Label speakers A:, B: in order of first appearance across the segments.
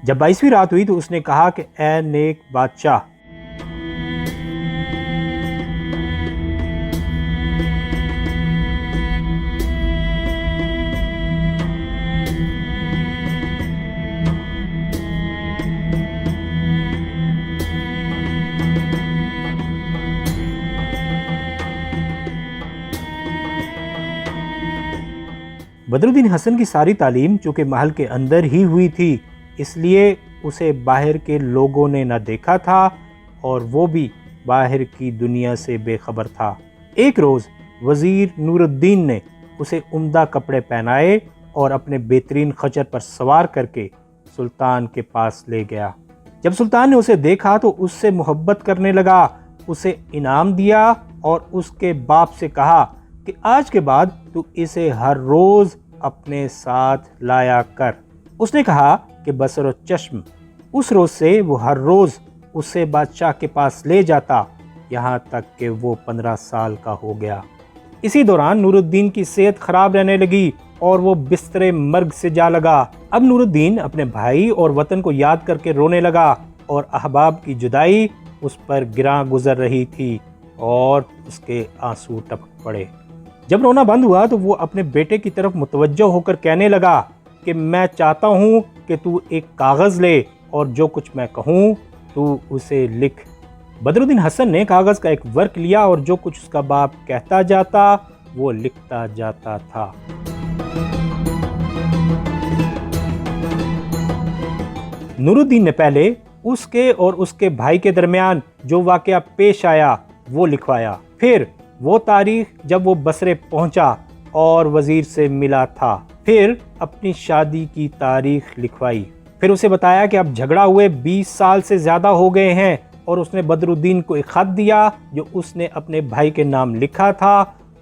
A: جب 22ویں رات ہوئی تو اس نے کہا کہ اے نیک بادشاہ، بدر الدین حسن کی ساری تعلیم چونکہ محل کے اندر ہی ہوئی تھی، اس لیے اسے باہر کے لوگوں نے نہ دیکھا تھا اور وہ بھی باہر کی دنیا سے بے خبر تھا۔ ایک روز وزیر نور الدین نے اسے عمدہ کپڑے پہنائے اور اپنے بہترین خچر پر سوار کر کے سلطان کے پاس لے گیا۔ جب سلطان نے اسے دیکھا تو اس سے محبت کرنے لگا، اسے انعام دیا اور اس کے باپ سے کہا کہ آج کے بعد تو اسے ہر روز اپنے ساتھ لایا کر۔ اس نے کہا کہ بصر و چشم۔ اس روز سے وہ ہر روز اسے بادشاہ کے پاس لے جاتا، یہاں تک کہ وہ 15 سال کا ہو گیا۔ اسی دوران نور الدین کی صحت خراب رہنے لگی اور وہ بستر مرگ سے جا لگا۔ اب نور الدین اپنے بھائی اور وطن کو یاد کر کے رونے لگا اور احباب کی جدائی اس پر گراں گزر رہی تھی اور اس کے آنسو ٹپک پڑے۔ جب رونا بند ہوا تو وہ اپنے بیٹے کی طرف متوجہ ہو کر کہنے لگا کہ میں چاہتا ہوں کہ تو ایک کاغذ لے اور جو کچھ میں کہوں تو اسے لکھ۔ بدر الدین حسن نے کاغذ کا ایک ورق لیا اور جو کچھ اس کا باپ کہتا جاتا وہ لکھتا جاتا تھا۔ نور الدین نے پہلے اس کے اور اس کے بھائی کے درمیان جو واقعہ پیش آیا وہ لکھوایا، پھر وہ تاریخ جب وہ بصرے پہنچا اور وزیر سے ملا تھا، پھر اپنی شادی کی تاریخ لکھوائی، پھر اسے بتایا کہ اب جھگڑا ہوئے 20 سال سے زیادہ ہو گئے ہیں، اور اس نے بدر الدین کو ایک خط دیا جو اس نے اپنے بھائی کے نام لکھا تھا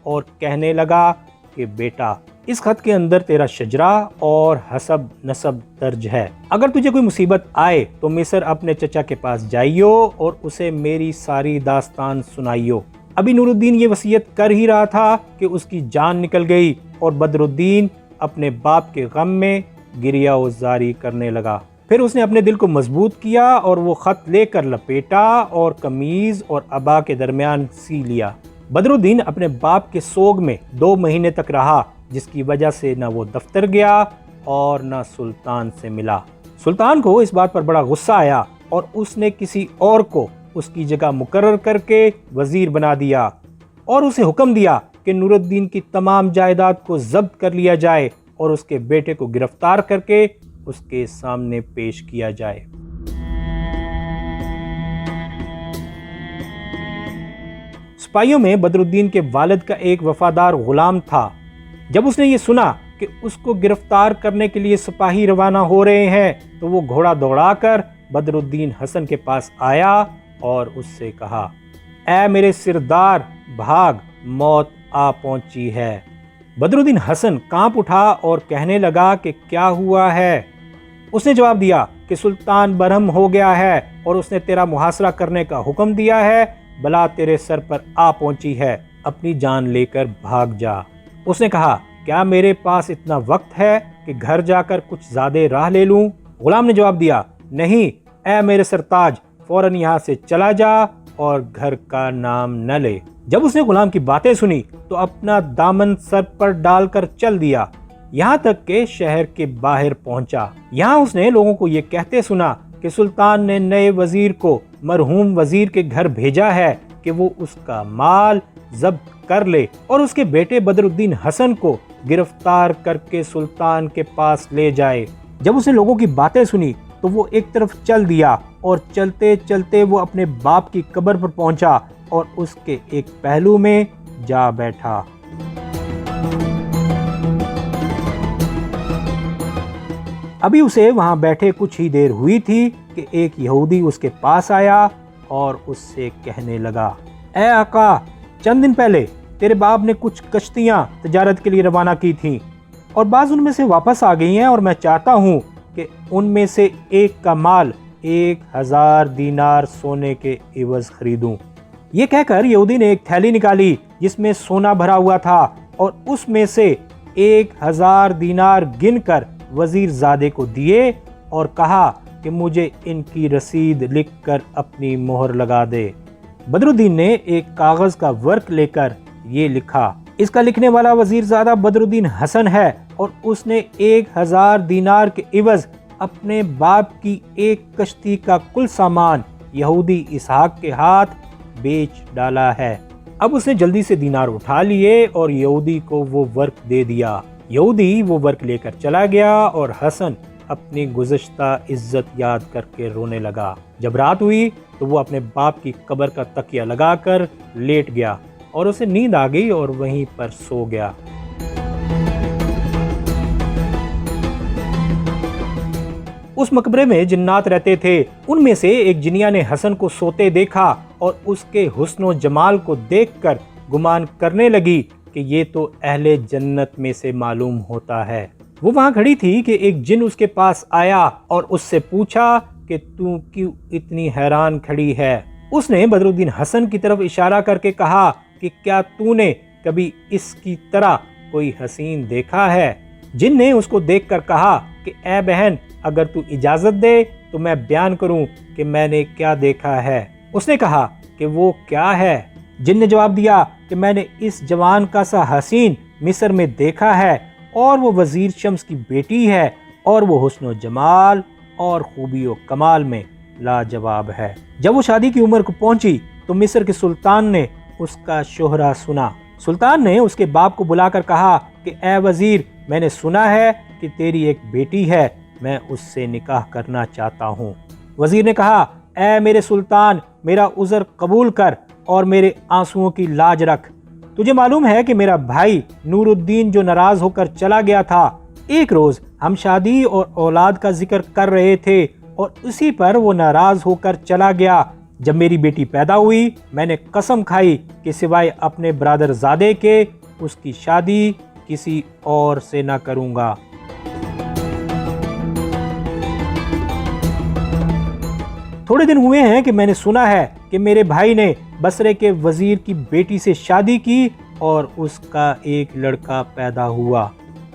A: اور کہنے لگا کہ بیٹا اس خط کے اندر تیرا شجرہ اور حسب نسب درج ہے، اگر تجھے کوئی مصیبت آئے تو مصر اپنے چچا کے پاس جائیو اور اسے میری ساری داستان سنائیو۔ ابھی نور الدین یہ وصیت کر ہی رہا تھا کہ اس کی جان نکل گئی اور بدر الدین اپنے باپ کے غم میں گریہ و زاری کرنے لگا۔ پھر اس نے اپنے دل کو مضبوط کیا اور وہ خط لے کر لپیٹا اور قمیض اور عبا کے درمیان سی لیا۔ بدر الدین اپنے باپ کے سوگ میں 2 مہینے تک رہا، جس کی وجہ سے نہ وہ دفتر گیا اور نہ سلطان سے ملا۔ سلطان کو اس بات پر بڑا غصہ آیا اور اس نے کسی اور کو اس کی جگہ مقرر کر کے وزیر بنا دیا اور اسے حکم دیا کہ نور الدین کی تمام جائیداد کو ضبط کر لیا جائے اور اس کے بیٹے کو گرفتار کر کے اس کے سامنے پیش کیا جائے۔ سپاہیوں میں بدر الدین کے والد کا ایک وفادار غلام تھا۔ جب اس نے یہ سنا کہ اس کو گرفتار کرنے کے لیے سپاہی روانہ ہو رہے ہیں تو وہ گھوڑا دوڑا کر بدر الدین حسن کے پاس آیا اور اس سے کہا، اے میرے سردار بھاگ، موت آ پہنچی ہے۔ بدر الدین حسن کانپ اٹھا اور کہنے لگا کہ کیا ہوا ہے؟ اس نے جواب دیا کہ سلطان برہم ہو گیا ہے اور اس نے تیرا محاصرہ کرنے کا حکم دیا ہے، بلا تیرے سر پر آ پہنچی ہے، اپنی جان لے کر بھاگ جا۔ اس نے کہا، کیا میرے پاس اتنا وقت ہے کہ گھر جا کر کچھ زیادہ راہ لے لوں؟ غلام نے جواب دیا، نہیں اے میرے سرتاج، فوراً یہاں سے چلا جا اور گھر کا نام نہ لے۔ جب اس نے غلام کی باتیں سنی تو اپنا دامن سر پر ڈال کر چل دیا، یہاں تک کہ شہر کے باہر پہنچا۔ یہاں اس نے لوگوں کو یہ کہتے سنا کہ سلطان نے نئے وزیر کو مرحوم وزیر کے گھر بھیجا ہے کہ وہ اس کا مال ضبط کر لے اور اس کے بیٹے بدر الدین حسن کو گرفتار کر کے سلطان کے پاس لے جائے۔ جب اس نے لوگوں کی باتیں سنی تو وہ ایک طرف چل دیا اور چلتے چلتے وہ اپنے باپ کی قبر پر پہنچا اور اس کے ایک پہلو میں جا بیٹھا۔ ابھی اسے وہاں بیٹھے کچھ ہی دیر ہوئی تھی کہ ایک یہودی اس کے پاس آیا اور اس سے کہنے لگا، اے آقا، چند دن پہلے تیرے باپ نے کچھ کشتیاں تجارت کے لیے روانہ کی تھیں اور بعض ان میں سے واپس آ گئی ہیں، اور میں چاہتا ہوں کہ ان میں سے ایک کا مال 1000 دینار سونے کے عوض خریدوں۔ یہ کہہ کر یہودی نے ایک تھیلی نکالی جس میں سونا بھرا ہوا تھا اور اس میں سے 1000 دینار گن کر وزیر زادے کو دیے اور کہا کہ مجھے ان کی رسید لکھ کر اپنی مہر لگا دے۔ بدرالدین نے ایک کاغذ کا ورق لے کر یہ لکھا، اس کا لکھنے والا وزیر زادہ بدرالدین حسن ہے اور اس نے 1000 دینار کے عوض اپنے باپ کی ایک کشتی کا کل سامان یہودی اسحاق کے ہاتھ بیچ ڈالا ہے۔ اب اس نے جلدی سے دینار اٹھا لیے اور یہودی کو وہ ورق دے دیا۔ یہودی وہ ورق لے کر چلا گیا اور حسن اپنی گزشتہ عزت یاد کر کے رونے لگا۔ جب رات ہوئی تو وہ اپنے باپ کی قبر کا تکیہ لگا کر لیٹ گیا اور اسے نیند آ گئی اور وہیں پر سو گیا۔ اس مقبرے میں جنات رہتے تھے، ان میں سے ایک جنیہ نے حسن کو سوتے دیکھا اور اس کے حسن و جمال کو دیکھ کر گمان کرنے لگی کہ یہ تو اہل جنت میں سے معلوم ہوتا ہے۔ وہ وہاں کھڑی تھی کہ ایک جن اس کے پاس آیا اور اس سے پوچھا کہ تو کیوں اتنی حیران کھڑی ہے؟ اس نے بدرالدین حسن کی طرف اشارہ کر کے کہا کہ کیا تو نے کبھی اس کی طرح کوئی حسین دیکھا ہے؟ جن نے اس کو دیکھ کر کہا کہ اے بہن، اگر تو اجازت دے تو میں بیان کروں کہ میں نے کیا دیکھا ہے۔ اس نے کہا کہ وہ کیا ہے؟ جن نے جواب دیا کہ میں نے اس جوان کا سا حسین مصر میں دیکھا ہے اور وہ وزیر شمس کی بیٹی ہے اور وہ حسن و جمال اور خوبی و کمال میں لاجواب ہے۔ جب وہ شادی کی عمر کو پہنچی تو مصر کے سلطان نے اس کا شہرہ سنا۔ سلطان نے اس کے باپ کو بلا کر کہا کہ اے وزیر، میں نے سنا ہے کہ تیری ایک بیٹی ہے، میں اس سے نکاح کرنا چاہتا ہوں۔ وزیر نے کہا اے میرے سلطان، میرا عذر قبول کر اور میرے آنسوؤں کی لاج رکھ۔ تجھے معلوم ہے کہ میرا بھائی نور الدین جو ناراض ہو کر چلا گیا تھا، ایک روز ہم شادی اور اولاد کا ذکر کر رہے تھے اور اسی پر وہ ناراض ہو کر چلا گیا۔ جب میری بیٹی پیدا ہوئی میں نے قسم کھائی کہ سوائے اپنے برادر زادے کے اس کی شادی کسی اور سے نہ کروں گا۔ تھوڑے دن ہوئے ہیں کہ میں نے سنا ہے کہ میرے بھائی نے بصرے کے وزیر کی بیٹی سے شادی کی اور اس کا ایک لڑکا پیدا ہوا۔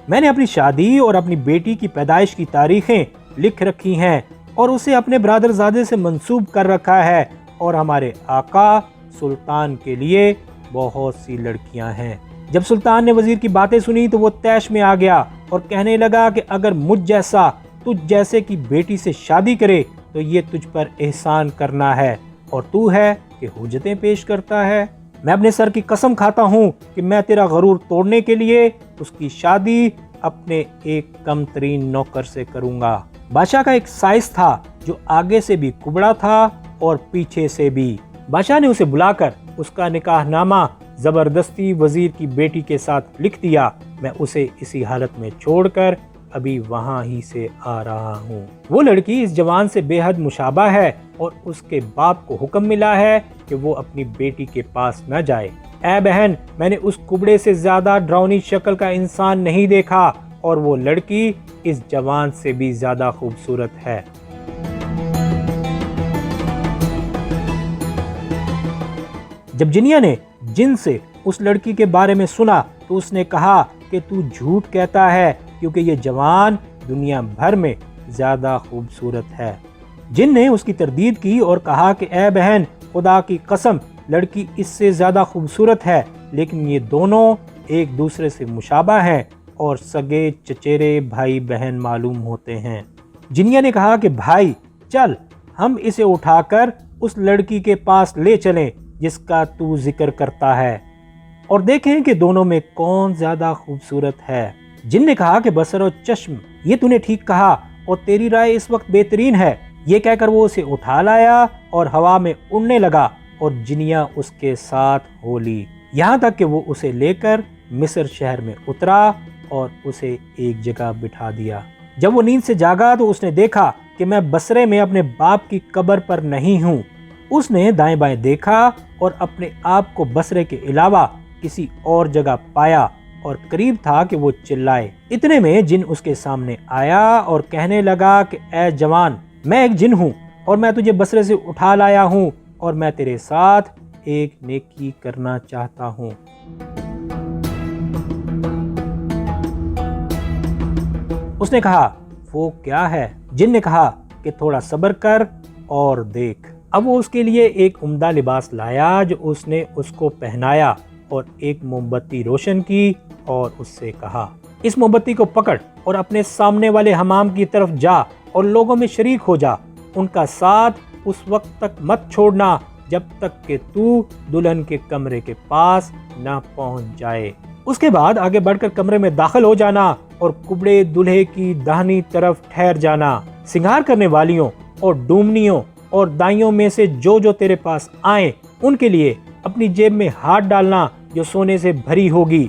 A: میں نے اپنی شادی اور اپنی بیٹی کی پیدائش کی تاریخیں لکھ رکھی ہیں اور اسے اپنے برادر زادے سے منسوب کر رکھا ہے، اور ہمارے آقا سلطان کے لیے بہت سی لڑکیاں ہیں۔ جب سلطان نے وزیر کی باتیں سنی تو وہ طیش میں آ گیا اور کہنے لگا کہ اگر مجھ جیسا تجھ جیسے کی بیٹی سے شادی کرے تو یہ تجھ پر احسان کرنا ہے، اور تو ہے کہ حجتیں پیش کرتا ہے۔ میں اپنے سر کی قسم کھاتا ہوں کہ میں تیرا غرور توڑنے کے لیے اس کی شادی اپنے ایک کم ترین نوکر سے کروں گا۔ بادشاہ کا ایک سائس تھا جو آگے سے بھی کبڑا تھا اور پیچھے سے بھی۔ بادشاہ نے اسے بلا کر اس کا نکاح نامہ زبردستی وزیر کی بیٹی کے ساتھ لکھ دیا۔ میں اسے اسی حالت میں چھوڑ کر ابھی وہاں ہی سے آ رہا ہوں۔ وہ لڑکی اس جوان سے بے حد مشابہ ہے اور اس کے باپ کو حکم ملا ہے کہ وہ اپنی بیٹی کے پاس نہ جائے۔ اے بہن، میں نے اس کبڑے سے زیادہ ڈراؤنی شکل کا انسان نہیں دیکھا، اور وہ لڑکی اس جوان سے بھی زیادہ خوبصورت ہے۔ جب جنیہ نے جن سے اس لڑکی کے بارے میں سنا تو اس نے کہا کہ تو جھوٹ کہتا ہے، کیونکہ یہ جوان دنیا بھر میں زیادہ خوبصورت ہے۔ جن نے اس کی تردید کی اور کہا کہ اے بہن، خدا کی قسم لڑکی اس سے زیادہ خوبصورت ہے، لیکن یہ دونوں ایک دوسرے سے مشابہ ہیں اور سگے چچیرے بھائی بہن معلوم ہوتے ہیں۔ جنیہ نے کہا کہ بھائی چل، ہم اسے اٹھا کر اس لڑکی کے پاس لے چلیں جس کا تو ذکر کرتا ہے، اور دیکھیں کہ دونوں میں کون زیادہ خوبصورت ہے۔ جن نے کہا کہ بصر و چشم، یہ تو نے ٹھیک کہا اور تیری رائے اس وقت بہترین ہے۔ یہ کہہ کر وہ اسے اٹھا لایا اور ہوا میں اڑنے لگا، اور جنیہ اس کے ساتھ ہو لی، یہاں تک کہ وہ اسے لے کر مصر شہر میں اترا اور اسے ایک جگہ بٹھا دیا۔ جب وہ نیند سے جاگا تو اس نے دیکھا کہ میں بصرے میں اپنے باپ کی قبر پر نہیں ہوں۔ اس نے دائیں بائیں دیکھا اور اپنے آپ کو بصرے کے علاوہ کسی اور جگہ پایا، اور قریب تھا کہ وہ چلائے۔ اتنے میں جن اس کے سامنے آیا اور کہنے لگا کہ اے جوان، میں ایک جن ہوں اور میں تجھے بصرے سے اٹھا لایا ہوں، اور میں تیرے ساتھ ایک نیکی کرنا چاہتا ہوں۔ اس نے کہا وہ کیا ہے؟ جن نے کہا کہ تھوڑا صبر کر اور دیکھ۔ اب وہ اس کے لیے ایک عمدہ لباس لایا جو اس نے اس کو پہنایا اور ایک موم بتی روشن کی اور اس سے کہا، اس موم بتی کو پکڑ اور اپنے سامنے والے حمام کی طرف جا اور لوگوں میں شریک ہو جا، ان کا ساتھ اس وقت تک مت چھوڑنا جب تک کہ تو دلہن کے کمرے کے پاس نہ پہنچ جائے۔ اس کے بعد آگے بڑھ کر کمرے میں داخل ہو جانا اور کبڑے دلہے کی داہنی طرف ٹھہر جانا۔ سنگار کرنے والیوں اور ڈومنیوں اور دائیوں میں سے جو تیرے پاس آئیں ان کے لیے اپنی جیب میں ہاتھ ڈالنا جو سونے سے بھری ہوگی،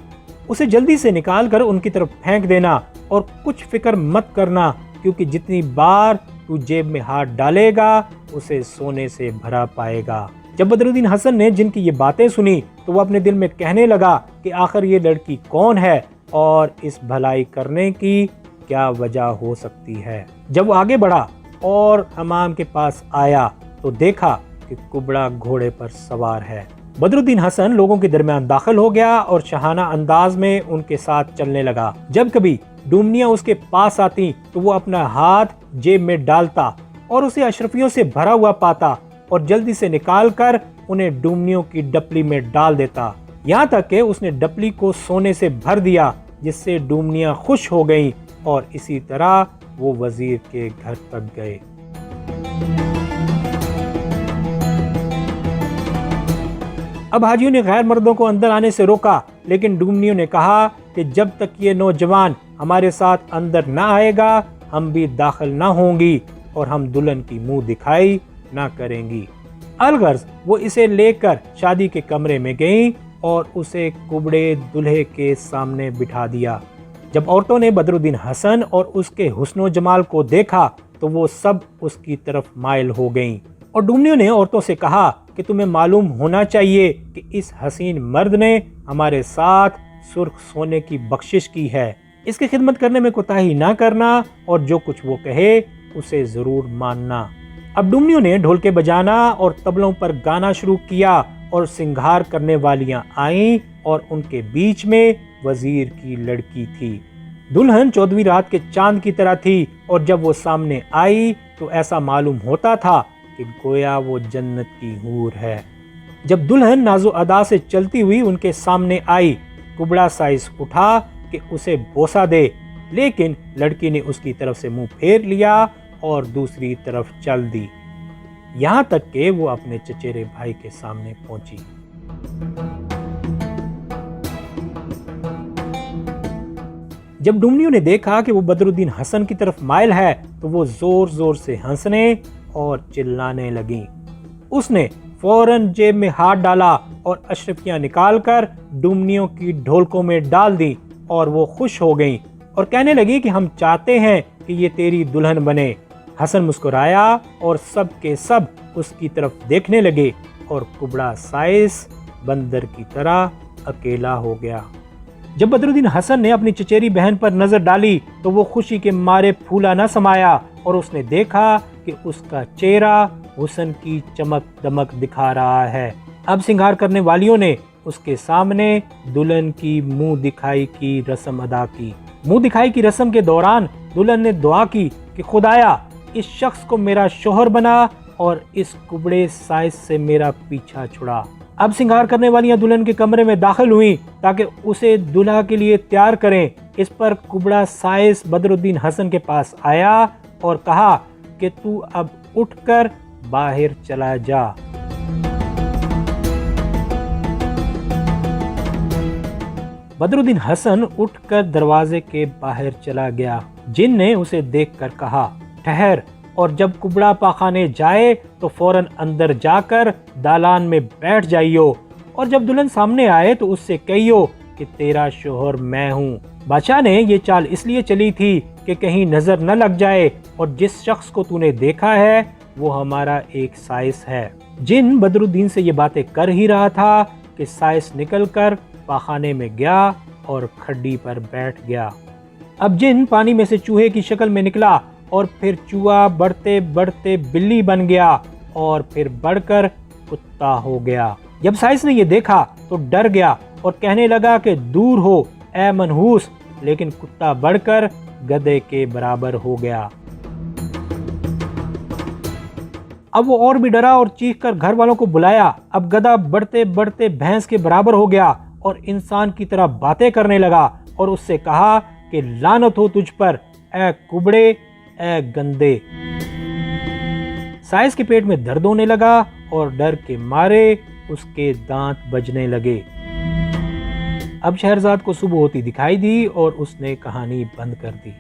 A: اسے جلدی سے نکال کر ان کی طرف پھینک دینا اور کچھ فکر مت کرنا، کیونکہ جتنی بار تو جیب میں ہاتھ ڈالے گا اسے سونے سے بھرا پائے گا۔ جب بدرالدین حسن نے جن کی یہ باتیں سنی تو وہ اپنے دل میں کہنے لگا کہ آخر یہ لڑکی کون ہے اور اس بھلائی کرنے کی کیا وجہ ہو سکتی ہے۔ جب وہ آگے بڑھا اور حمام کے پاس آیا تو دیکھا کہ کبڑا گھوڑے پر سوار ہے۔ بدرالدین حسن لوگوں کے درمیان داخل ہو گیا اور شاہانہ انداز میں ان کے ساتھ چلنے لگا۔ جب کبھی ڈومنیاں اس کے پاس آتی تو وہ اپنا ہاتھ جیب میں ڈالتا اور اسے اشرفیوں سے بھرا ہوا پاتا اور جلدی سے نکال کر انہیں ڈومنیوں کی ڈپلی میں ڈال دیتا، یہاں تک کہ اس نے ڈپلی کو سونے سے بھر دیا، جس سے ڈومنیاں خوش ہو گئیں اور اسی طرح وہ وزیر کے گھر تک گئے۔ اب حاجیوں نے غیر مردوں کو اندر آنے سے روکا، لیکن ڈومنیوں نے کہا کہ جب تک یہ نوجوان ہمارے ساتھ اندر نہ آئے گا ہم بھی داخل نہ ہوں گی اور ہم دلہن کی منہ دکھائی نہ کریں گی۔ الغرض وہ اسے لے کر شادی کے کمرے میں گئیں اور اسے کبڑے دلہے کے سامنے بٹھا دیا۔ جب عورتوں نے بدرالدین حسن اور اس کے حسن و جمال کو دیکھا تو وہ سب اس کی طرف مائل ہو گئیں، اور ڈومنیوں نے عورتوں سے کہا کہ تمہیں معلوم ہونا چاہیے کہ اس حسین مرد نے ہمارے ساتھ سرخ سونے کی بخشش کی ہے، اس کی خدمت کرنے میں کوتاہی نہ کرنا اور جو کچھ وہ کہے اسے ضرور ماننا۔ اب ڈومنیوں نے ڈھولکے بجانا اور طبلوں پر گانا شروع کیا اور سنگھار کرنے والیاں آئیں اور ان کے بیچ میں وزیر کی لڑکی تھی۔ دلہن 14ویں رات کے چاند کی طرح تھی اور جب وہ سامنے آئی تو ایسا معلوم ہوتا تھا کہ گویا وہ جنت کی حور ہے۔ جب دلہن ناز و ادا سے چلتی ہوئی ان کے سامنے آئی، کبڑا سائز اٹھا کہ اسے بوسہ دے، لیکن لڑکی نے اس کی طرف سے منہ پھیر لیا اور دوسری طرف چل دی، یہاں تک کہ وہ اپنے چچیرے بھائی کے سامنے پہنچی۔ جب ڈومنیوں نے دیکھا کہ وہ بدرالدین حسن کی طرف مائل ہے تو وہ زور زور سے ہنسنے اور چلانے لگیں۔ اس نے فوراً جیب میں ہاتھ ڈالا اور اشرفیاں نکال کر ڈومنیوں کی ڈھولکوں میں ڈال دی اور وہ خوش ہو گئیں اور کہنے لگی کہ ہم چاہتے ہیں کہ یہ تیری دلہن بنے۔ حسن مسکرایا اور سب کے سب اس کی طرف دیکھنے لگے اور کبڑا سائس بندر کی طرح اکیلا ہو گیا۔ جب بدرالدین حسن نے اپنی چچیری بہن پر نظر ڈالی تو وہ خوشی کے مارے پھولا نہ سمایا اور اس نے دیکھا کہ اس کا چہرہ حسن کی چمک دمک دکھا رہا ہے۔ اب سنگار کرنے والیوں نے اس کے سامنے دلہن کی منہ دکھائی کی رسم ادا کی۔ منہ دکھائی کی رسم کے دوران دلہن نے دعا کی کہ خدایا اس شخص کو میرا شوہر بنا اور اس کبڑے سائز سے میرا پیچھا چھڑا۔ اب سنگار کرنے والیاں دلہن کے کمرے میں داخل ہوئیں تاکہ اسے دلہا کے لیے تیار کریں۔ اس پر کبڑا سائز بدرالدین حسن کے پاس آیا اور کہا کہ تو اب اٹھ کر باہر چلا جا۔ بدرالدین حسن اٹھ کر دروازے کے باہر چلا گیا۔ جن نے اسے دیکھ کر کہا ٹھہر، اور جب کبڑا پاخانے جائے تو فوراً اندر جا کر دالان میں بیٹھ جائیو، اور جب دلہن سامنے آئے تو اس سے کہیو کہ تیرا شوہر میں ہوں۔ بادشاہ نے یہ چال اس لیے چلی تھی کہ کہیں نظر نہ لگ جائے، اور جس شخص کو تو نے دیکھا ہے وہ ہمارا ایک سائس ہے۔ جن بدرالدین سے یہ باتیں کر ہی رہا تھا کہ سائس نکل کر پاخانے میں گیا اور کھڈی پر بیٹھ گیا۔ اب جن پانی میں سے چوہے کی شکل میں نکلا اور پھر چوہا بڑھتے بڑھتے بلی بن گیا اور پھر بڑھ کر کتا ہو گیا۔ جب سائس نے یہ دیکھا تو ڈر گیا اور کہنے لگا کہ دور ہو اے منحوس، لیکن کتا بڑھ کر گدھے کے برابر ہو گیا۔ اب وہ اور بھی ڈرا اور چیخ کر گھر والوں کو بلایا۔ اب گدھا بڑھتے بڑھتے بھینس کے برابر ہو گیا اور انسان کی طرح باتیں کرنے لگا اور اس سے کہا کہ لعنت ہو تجھ پر اے کبڑے، اے گندے۔ سائنس کے پیٹ میں درد ہونے لگا اور ڈر کے مارے اس کے دانت بجنے لگے۔ اب شہرزاد کو صبح ہوتی دکھائی دی اور اس نے کہانی بند کر دی۔